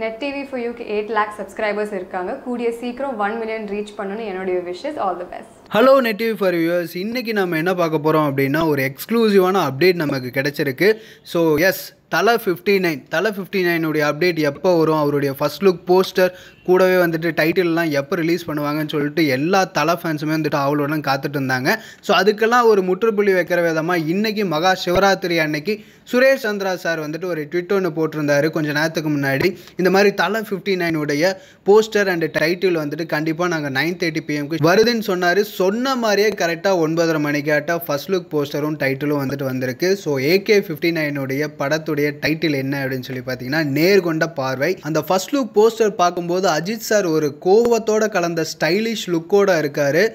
Net TV for you 8 lakh subscribers இருக்காங்க. கூடிய சீக்கிரம் 1 million reach பண்ணனும் என்னோட wishes. All the best. Hello net TV for viewers, இன்றைக்கி நம்ம என்ன பார்க்க போகிறோம் அப்படின்னா ஒரு எக்ஸ்க்ளூசிவான அப்டேட் நமக்கு கிடச்சிருக்கு. ஸோ எஸ், தலை 59 உடைய அப்டேட் எப்போ வரும், அவருடைய ஃபர்ஸ்ட் லுக் போஸ்டர் கூடவே வந்துட்டு டைட்டில்லாம் எப்போ ரிலீஸ் பண்ணுவாங்கன்னு சொல்லிட்டு எல்லா தலை ஃபேன்ஸுமே வந்துட்டு அவளோட காத்துட்டு இருந்தாங்க. ஸோ அதுக்கெல்லாம் ஒரு முற்றுப்புள்ளி வைக்கிற விதமாக இன்றைக்கி மகா சிவராத்திரி அன்னைக்கு சுரேஷ் சந்திரா சார் வந்துட்டு ஒரு ட்விட் ஒன்று போட்டிருந்தாரு கொஞ்ச நேரத்துக்கு முன்னாடி. இந்த மாதிரி தலை 59 உடைய போஸ்டர் அண்ட் டைட்டில் வந்துட்டு கண்டிப்பாக நாங்கள் 9:30 PM வருதுன்னு சொன்னார். சொன்ன மாதிரியே கரெக்டாக 9:30 மணிக்காட்ட ஃபர்ஸ்ட் லுக் போஸ்டரும் டைட்டிலும் வந்துட்டு வந்திருக்கு. ஸோ AK-59 உடைய படத்துடைய டைட்டில் என்ன அப்படின்னு சொல்லி பார்த்தீங்கன்னா நேர்கொண்ட பார்வை. அந்த ஃபர்ஸ்ட் லுக் போஸ்டர் பார்க்கும்போது அஜித் சார் ஒரு கோவத்தோட கலந்த ஸ்டைலிஷ் லுக்கோட இருக்காரு.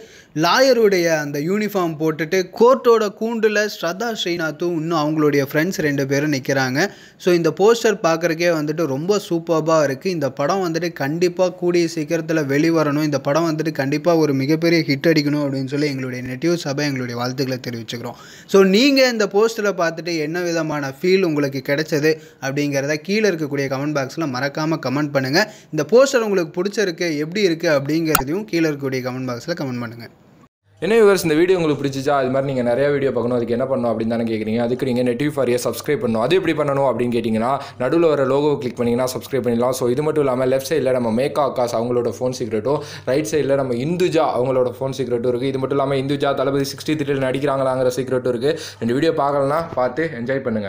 லாயருடைய அந்த யூனிஃபார்ம் போட்டுட்டு கோர்ட்டோட கூண்டில் ஸ்ரதா ஸ்ரீநாத்தும் இன்னும் அவங்களுடைய ஃப்ரெண்ட்ஸ் 2 பேரும் நிற்கிறாங்க. ஸோ இந்த போஸ்டர் பார்க்குறக்கே வந்துட்டு ரொம்ப சூப்பராக இருக்குது. இந்த படம் வந்துட்டு கண்டிப்பாக கூடிய சீக்கிரத்தில் வெளிவரணும். இந்த படம் வந்துட்டு கண்டிப்பாக ஒரு மிகப்பெரிய ஹிட் அடிக்கணும் அப்படின்னு சொல்லி எங்களுடைய நெட்டிவ் சபை எங்களுடைய வாழ்த்துக்களை தெரிவிச்சுக்கிறோம். ஸோ நீங்கள் இந்த போஸ்டரை பார்த்துட்டு என்ன விதமான ஃபீல் உங்களுக்கு கிடைச்சது அப்படிங்கிறத கீழே இருக்கக்கூடிய கமெண்ட் பாக்ஸில் மறக்காமல் கமெண்ட் பண்ணுங்கள். இந்த போஸ்டர் உங்களுக்கு பிடிச்சிருக்கு, எப்படி இருக்குது அப்படிங்கிறதையும் கீழே இருக்கக்கூடிய கமெண்ட் பாக்ஸில் கமெண்ட் பண்ணுங்கள். என்ன வியூவர்ஸ், இந்த வீடியோ உங்களுக்கு பிடிச்சிச்சா? அது மாதிரி நீங்கள் நிறைய வீடியோ பார்க்கணும், அதுக்கு என்ன பண்ணணும் அப்படின்னு தானே கேட்குறீங்க. அதுக்கு நீங்கள் நெட் டிவி ஃபார் சப்ஸ்கிரைப் பண்ணணும். அது எப்படி பண்ணணும் அப்படின்னு கேட்டிங்கன்னா நடுவில் வர லோகோ கிளிக் பண்ணிங்கன்னா சப்ஸ்கிரைப் பண்ணிடலாம். ஸோ இது மட்டும் இல்லாமல் லெஃப்ட் சைடில் நம்ம மேக்கா ஆகாஷ் அவங்களோட ஃபோன் சீக்ரெட்டும், ரைட் சைடில் நம்ம இந்துஜா அவங்களோட ஃபோன் சீக்ரெட்டும் இருக்குது. இது மட்டும் இல்லாமல் இந்துஜா தளபதி 63 நடிக்கிறாங்களாங்கிற சீக்ரெட்டும் இருக்குது. இந்த வீடியோ பார்க்கலன்னா பார்த்து என்ஜாய் பண்ணுங்கள்.